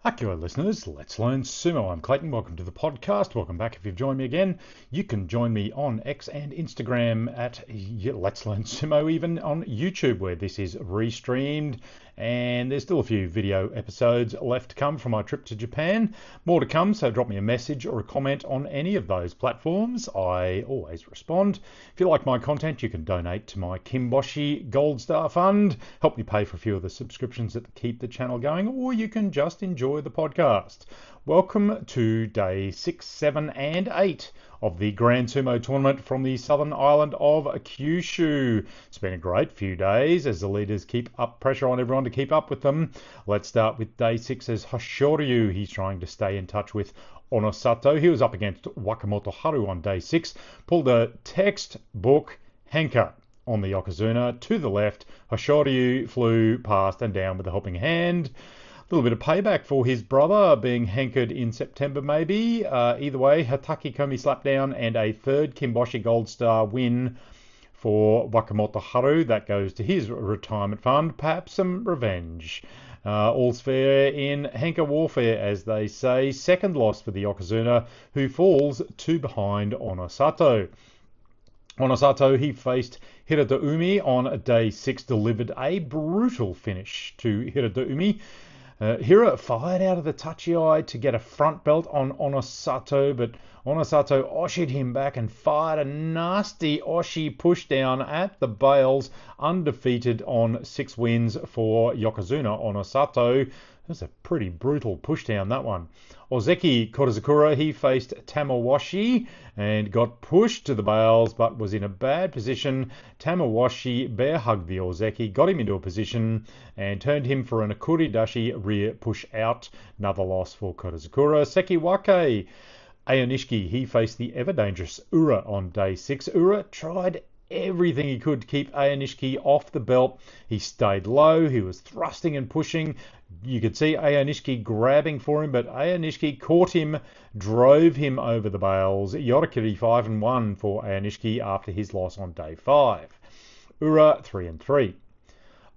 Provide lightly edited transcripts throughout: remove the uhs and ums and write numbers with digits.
Akio listeners, let's learn sumo. I'm Clayton. Welcome to the podcast. Welcome back if you've joined me again. You can join me on X and Instagram at Let's Learn Sumo, even on YouTube where this is restreamed. And there's still a few video episodes left to come from my trip to Japan. More to come, so drop me a message or a comment on any of those platforms. I always respond. If you like my content, you can donate to my Kimboshi Gold Star Fund, help me pay for a few of the subscriptions that keep the channel going, or you can just enjoy the podcast. Welcome to day 6, 7 and 8 of the Grand Sumo tournament from the southern island of Kyushu. It's been a great few days as the leaders keep up pressure on everyone to keep up with them. Let's start with day 6 as Hoshoryu. He's trying to stay in touch with Onosato. He was up against Wakamoto Haru on day 6, pulled a textbook Henka on the Yokozuna to the left. Hoshoryu flew past and down with a helping hand. A little bit of payback for his brother being hankered in September maybe. Either way, Hataki Komi slapdown and a third Kimboshi Gold Star win for Wakamoto Haru. That goes to his retirement fund. Perhaps some revenge. All's fair in Henka warfare, as they say. Second loss for the Yokozuna, who falls 2 behind Onosato. Onosato, he faced Hiradaumi on day 6, delivered a brutal finish to Hiradaumi. Hira fired out of the touchy eye to get a front belt on Onosato, but Onosato oshied him back and fired a nasty oshi pushdown at the bales, undefeated on 6 wins for Yokozuna. Onosato, that was a pretty brutal pushdown, that one. Ozeki Korizakura, he faced Tamawashi and got pushed to the bales but was in a bad position. Tamawashi bear hugged the Ozeki, got him into a position and turned him for an Akuridashi rear push out. Another loss for Korizakura. Sekiwake Aonishiki, he faced the ever dangerous Ura on day 6. Ura tried everything he could to keep Aonishiki off the belt. He stayed low, he was thrusting and pushing. You could see Aonishiki grabbing for him, but Aonishiki caught him, drove him over the bales. Yorikiri 5-1 for Aonishiki after his loss on day 5. Ura 3-3.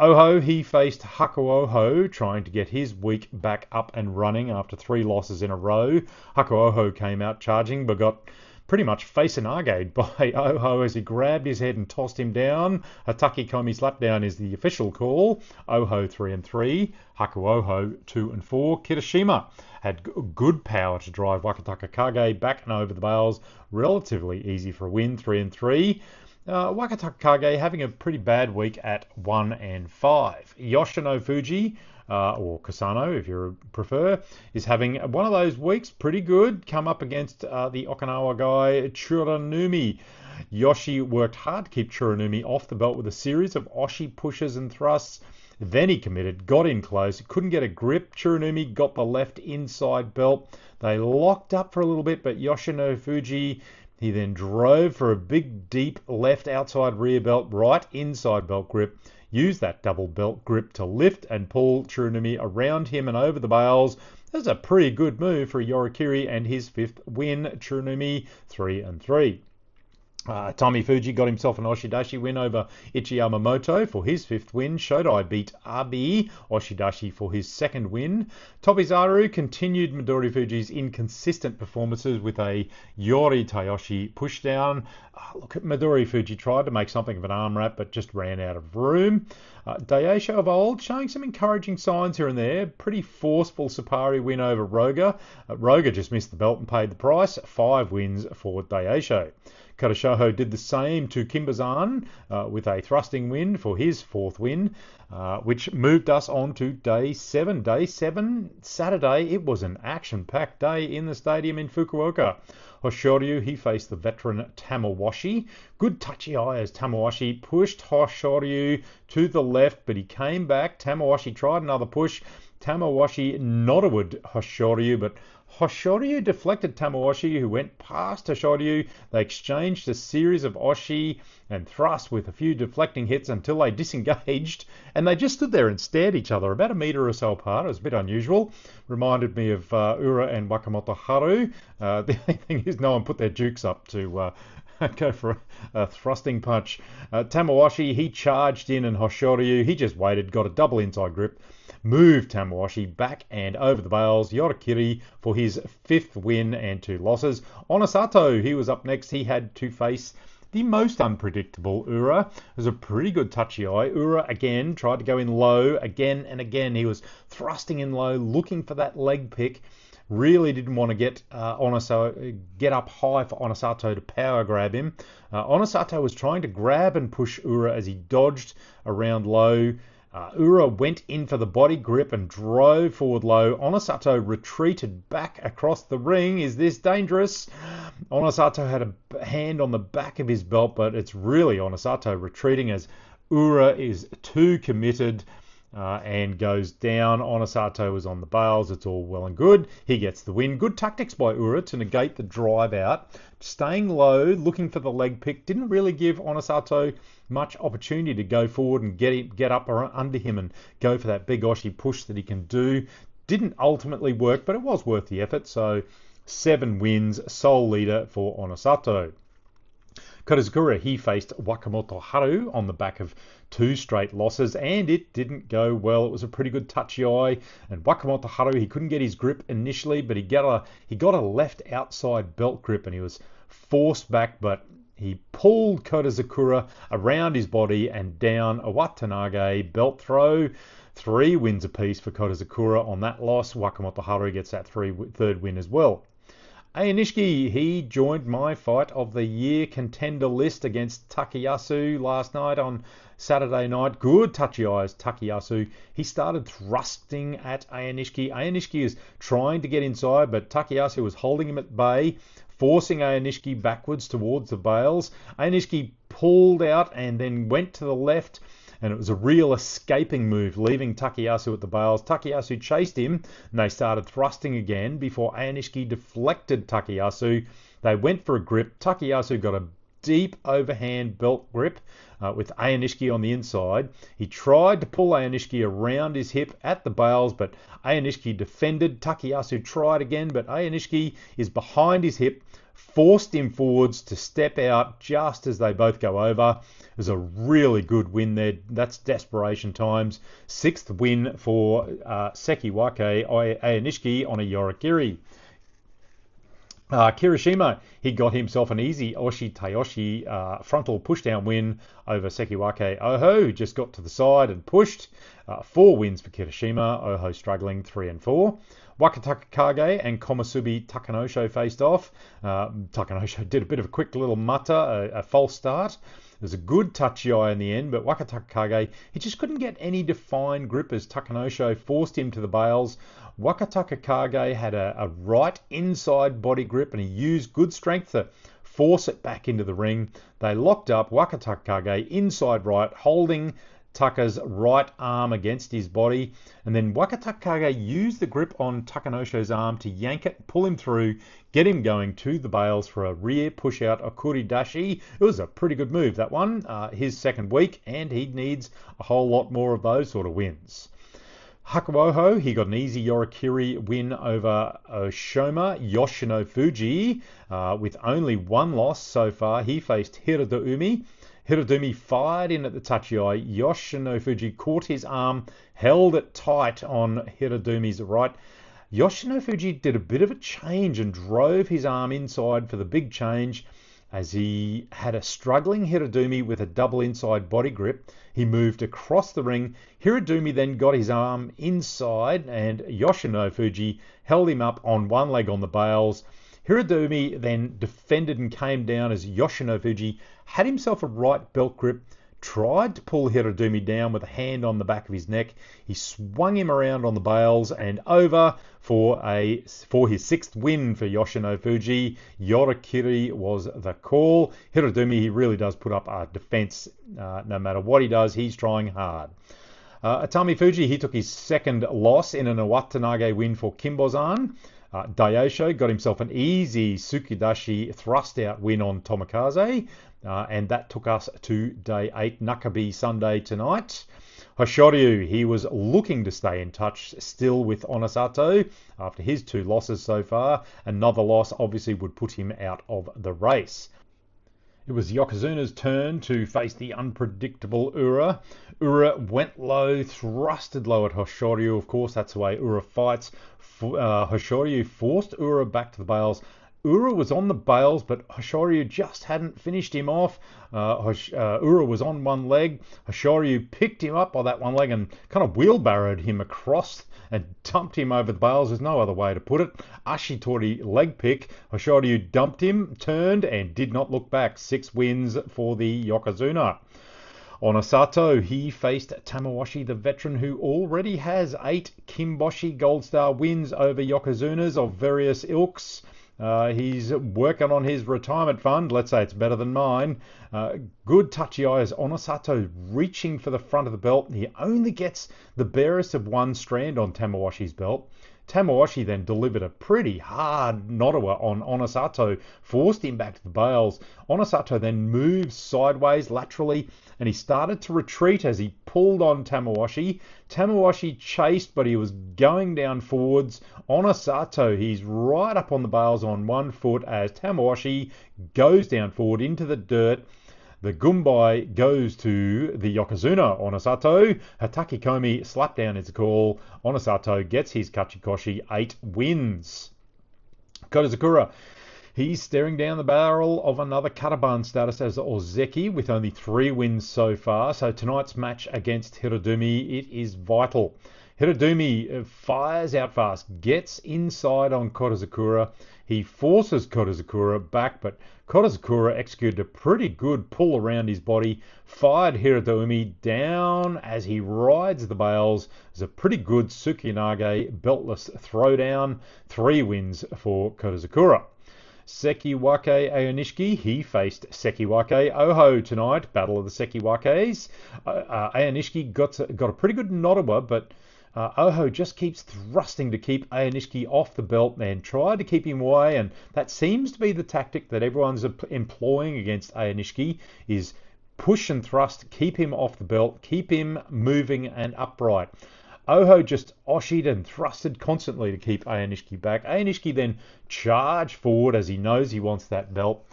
Oho, he faced Hakuoho, trying to get his week back up and running after 3 losses in a row. Hakuoho came out charging, but got pretty much face and argade by Oho as he grabbed his head and tossed him down. Hataki Komi slapdown is the official call. Oho 3-3, Hakuoho 2-4. Kirishima had good power to drive Wakataka Kage back and over the bales. Relatively easy for a win, 3-3. Wakataka Kage having a pretty bad week at 1-5. Yoshino Fuji, or Kasano if you prefer, is having one of those weeks pretty good. Come up against the Okinawa guy Churanumi. Yoshi worked hard to keep Churanumi off the belt with a series of oshi pushes and thrusts. Then he committed, got in close, couldn't get a grip. Churanumi got the left inside belt. They locked up for a little bit, but Yoshino Fuji, he then drove for a big, deep left outside rear belt, right inside belt grip. Used that double belt grip to lift and pull Churanumi around him and over the bales. That's a pretty good move for Yorikiri and his 5th win. Churanumi 3-3. Tommy Fuji got himself an Oshidashi win over Ichi Yamamoto for his 5th win. Shodai beat Abi Oshidashi for his 2nd win. Tobizaru continued Midori Fuji's inconsistent performances with a Yori Tayoshi pushdown. Look at Midori Fuji tried to make something of an arm wrap but just ran out of room. Daisho of old showing some encouraging signs here and there. Pretty forceful Sapari win over Roga. Roga just missed the belt and paid the price. 5 wins for Daisho. Karashoho did the same to Kimbazan with a thrusting win for his 4th win, which moved us on to day 7. Day 7, Saturday, it was an action-packed day in the stadium in Fukuoka. Hoshoryu, he faced the veteran Tamawashi. Good touchy eye as Tamawashi pushed Hoshoryu to the left, but he came back. Tamawashi tried another push. Tamawashi nodded Hoshoryu, but Hoshoryu deflected Tamawashi, who went past Hoshoryu. They exchanged a series of oshi and thrusts with a few deflecting hits until they disengaged, and they just stood there and stared at each other about a metre or so apart. It was a bit unusual. Reminded me of Ura and Wakamoto Haru. The only thing is no one put their jukes up to go for a thrusting punch. Tamawashi, he charged in, and Hoshoryu, he just waited, got a double inside grip, moved Tamawashi back and over the bales. Yorikiri for his 5th win and 2 losses. Onosato, he was up next. He had to face the most unpredictable Ura. It was a pretty good touchy eye. Ura again tried to go in low again and again. He was thrusting in low, looking for that leg pick. Really didn't want to get get up high for Onosato to power grab him. Onosato was trying to grab and push Ura as he dodged around low. Ura went in for the body grip and drove forward low. Onosato retreated back across the ring. Is this dangerous? Onosato had a hand on the back of his belt, but it's really Onosato retreating as Ura is too committed. And goes down. Onosato was on the bales. It's all well and good. He gets the win. Good tactics by Ura to negate the drive out. Staying low, looking for the leg pick. Didn't really give Onosato much opportunity to go forward and get up under him and go for that big Oshi push that he can do. Didn't ultimately work, but it was worth the effort. So 7 wins, sole leader for Onosato. Kodazakura, he faced Wakamoto Haru on the back of 2 straight losses, and it didn't go well. It was a pretty good touchy eye, and Wakamoto Haru, he couldn't get his grip initially, but he got a left outside belt grip, and he was forced back, but he pulled Kodazakura around his body and down a Watanage belt throw. 3 wins apiece for Kodazakura on that loss. Wakamoto Haru gets that 3rd win as well. Ayanishiki, he joined my fight of the year contender list against Takayasu last night on Saturday night. Good touchy eyes, Takayasu. He started thrusting at Ayanishiki. Ayanishiki is trying to get inside, but Takayasu was holding him at bay, forcing Ayanishiki backwards towards the bales. Ayanishiki pulled out and then went to the left, and it was a real escaping move, leaving Takayasu at the bales. Takayasu chased him, and they started thrusting again before Ayanishiki deflected Takayasu. They went for a grip. Takayasu got a deep overhand belt grip with Ayanishiki on the inside. He tried to pull Ayanishiki around his hip at the bales, but Ayanishiki defended. Takayasu tried again, but Ayanishiki is behind his hip, forced him forwards to step out just as they both go over. It was a really good win there. That's desperation times. 6th win for Sekiwake Ayanishiki on a Yorikiri. Kirishima, he got himself an easy Oshi Tayoshi frontal pushdown win over Sekiwake Oho, who just got to the side and pushed. 4 wins for Kirishima, Oho struggling 3 and 4. Wakataka Kage and Komusubi Takanosho faced off. Takanosho did a bit of a quick little mutter, a false start. It was a good touchy eye in the end, but Wakataka Kage, he just couldn't get any defined grip as Takanosho forced him to the bales. Wakataka Kage had a right inside body grip, and he used good strength to force it back into the ring. They locked up. Wakataka Kage inside right, holding Taka's right arm against his body, and then Wakataka Kage used the grip on Takanosho's arm to yank it, pull him through, get him going to the bales for a rear push-out Okuri Dashi. It was a pretty good move, that one. His 2nd week, and he needs a whole lot more of those sort of wins. Hakuoho, he got an easy Yorikiri win over Oshoma Yoshino Fuji with only 1 loss so far. He faced Hirodoumi. Hirodoumi fired in at the touchy eye. Yoshino Fuji caught his arm, held it tight on Hirodoumi's right. Yoshino Fuji did a bit of a change and drove his arm inside for the big change as he had a struggling Hirodoumi with a double inside body grip. He moved across the ring. Hirodoumi then got his arm inside and Yoshino Fuji held him up on one leg on the bales. Hirodoumi then defended and came down as Yoshino Fuji had himself a right belt grip, tried to pull Hirodoumi down with a hand on the back of his neck. He swung him around on the bales and over for his 6th win for Yoshino Fuji. Yorikiri was the call. Hirodoumi, he really does put up a defense. No matter what he does, he's trying hard. Atami Fuji, he took his 2nd loss in an Watanage win for Kimbozan. Daisho got himself an easy Tsukidashi thrust-out win on Tomokaze, and that took us to Day 8, Nakabi Sunday tonight. Hoshoryu, he was looking to stay in touch still with Onosato after his 2 losses so far. Another loss obviously would put him out of the race. It was Yokozuna's turn to face the unpredictable Ura. Ura went low, thrusted low at Hoshoryu. Of course, that's the way Ura fights. Hoshoryu forced Ura back to the bales. Ura was on the bales, but Hoshoryu just hadn't finished him off. Ura was on one leg. Hoshoryu picked him up by that one leg and kind of wheelbarrowed him across and dumped him over the bales. There's no other way to put it. Ashitori leg pick. Hoshoryu dumped him, turned, and did not look back. 6 wins for the Yokozuna. Onosato, he faced Tamawashi, the veteran who already has 8 Kimboshi Gold Star wins over Yokozunas of various ilks. He's working on his retirement fund. Let's say it's better than mine. Good touchy eyes. Onosato reaching for the front of the belt. He only gets the barest of one strand on Tamawashi's belt. Tamawashi then delivered a pretty hard Nodowa on Onosato, forced him back to the bales. Onosato then moved sideways laterally and he started to retreat as he pulled on Tamawashi. Tamawashi chased, but he was going down forwards. Onosato, he's right up on the bales on one foot as Tamawashi goes down forward into the dirt. The Gumbai goes to the Yokozuna. Onosato, Hataki Komi slapdown is a call. Onosato gets his Kachikoshi, 8 wins. Kodazakura, he's staring down the barrel of another Kataban status as Ozeki with only 3 wins so far. So tonight's match against Hirodumi, it is vital. Hirodumi fires out fast, gets inside on Kodazakura. He forces Kodazakura back, but Kodazakura executed a pretty good pull around his body, fired Hirodumi down as he rides the bales. It's a pretty good Tsukinage beltless throwdown. 3 wins for Kodazakura. Sekiwake Aonishiki, he faced Sekiwake Oho tonight, Battle of the Sekiwakes. Aonishiki got a pretty good Nodowa, but Oho just keeps thrusting to keep Aonishiki off the belt and tried to keep him away, and that seems to be the tactic that everyone's employing against Aonishiki, is push and thrust, keep him off the belt, keep him moving and upright. Oho just oshied and thrusted constantly to keep Aonishiki back. Aonishiki then charged forward as he knows he wants that belt.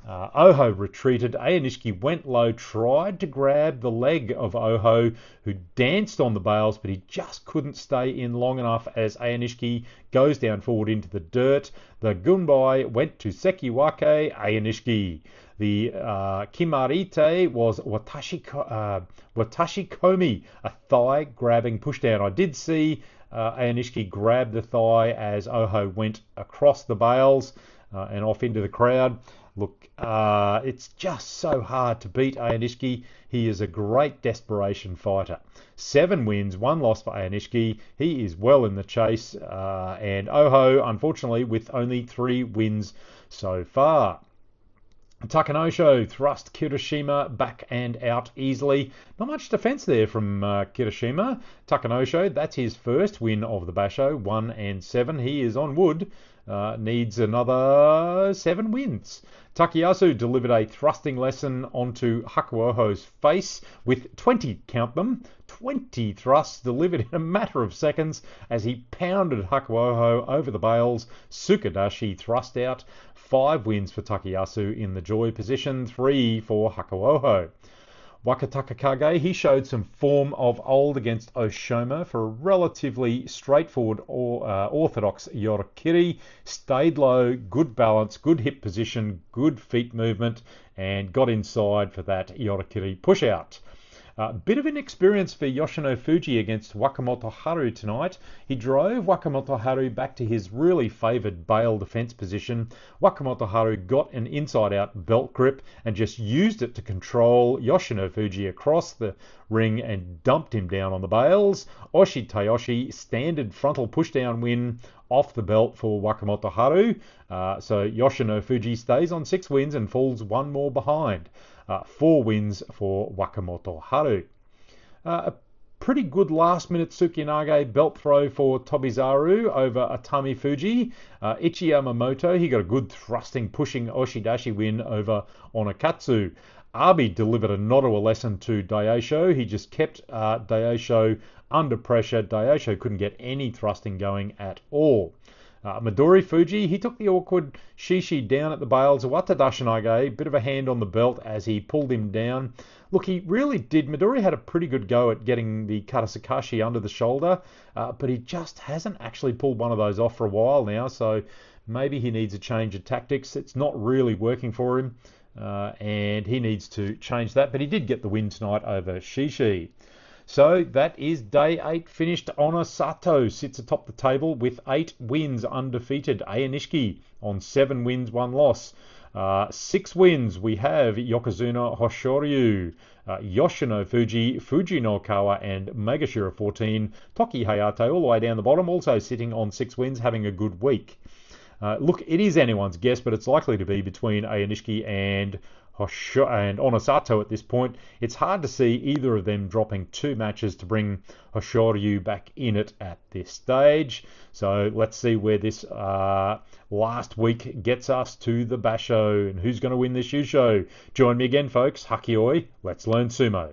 Oho retreated. Aonishiki went low, tried to grab the leg of Oho, who danced on the bales, but he just couldn't stay in long enough as Aonishiki goes down forward into the dirt. The Gunbai went to Sekiwake Aonishiki. The Kimarite was Watashi Komi, a thigh-grabbing pushdown. I did see Aonishiki grab the thigh as Oho went across the bales and off into the crowd. Look, it's just so hard to beat Aonishiki. He is a great desperation fighter. 7 wins, 1 loss for Aonishiki. He is well in the chase. And Oho, unfortunately, with only 3 wins so far. Takanosho thrust Kirishima back and out easily. Not much defense there from Kirishima. Takanosho, that's his first win of the Basho, 1-7. He is on wood. Needs another 7 wins. Takayasu delivered a thrusting lesson onto Hakuoho's face with 20, count them, 20 thrusts delivered in a matter of seconds as he pounded Hakuoho over the bales. Sukadashi thrust out. 5 wins for Takayasu in the joy position, 3 for Hakuoho. Wakataka Kage, he showed some form of old against Oshoma for a relatively straightforward orthodox Yorikiri. Stayed low, good balance, good hip position, good feet movement, and got inside for that Yorikiri push out. Bit of an experience for Yoshino Fuji against Wakamoto Haru tonight. He drove Wakamoto Haru back to his really favoured bale defence position. Wakamoto Haru got an inside-out belt grip and just used it to control Yoshino Fuji across the ring and dumped him down on the bales. Oshi Tayoshi, standard frontal pushdown win off the belt for Wakamoto Haru. So Yoshino Fuji stays on 6 wins and falls 1 more behind. 4 wins for Wakamoto Haru. A pretty good last-minute Tsukinage belt throw for Tobizaru over Atami Fuji. Ichi Yamamoto, he got a good thrusting, pushing Oshidashi win over Onakatsu. Abi delivered a Nodowa lesson to Daisho. He just kept Daisho under pressure. Daisho couldn't get any thrusting going at all. Midori Fuji, he took the awkward Shishi down at the bails. Watadashinage, bit of a hand on the belt as he pulled him down. Look, he really did. Midori had a pretty good go at getting the Karasakashi under the shoulder, but he just hasn't actually pulled one of those off for a while now, so maybe he needs a change of tactics. It's not really working for him, and he needs to change that, but he did get the win tonight over Shishi. So that is day 8 finished. Onosato sits atop the table with 8 wins, undefeated. Ayanishiki on 7 wins, 1 loss. 6 wins we have Yokozuna Hoshoryu, Yoshino Fuji, Fujinokawa and Megashira 14. Toki Hayato all the way down the bottom, also sitting on 6 wins, having a good week. Look, it is anyone's guess, but it's likely to be between Ayanishiki and Onosato at this point. It's hard to see either of them dropping 2 matches to bring Hoshoryu back in it at this stage. So let's see where this last week gets us to the Basho and who's going to win this Yusho. Join me again, folks. Hakioi, let's learn sumo.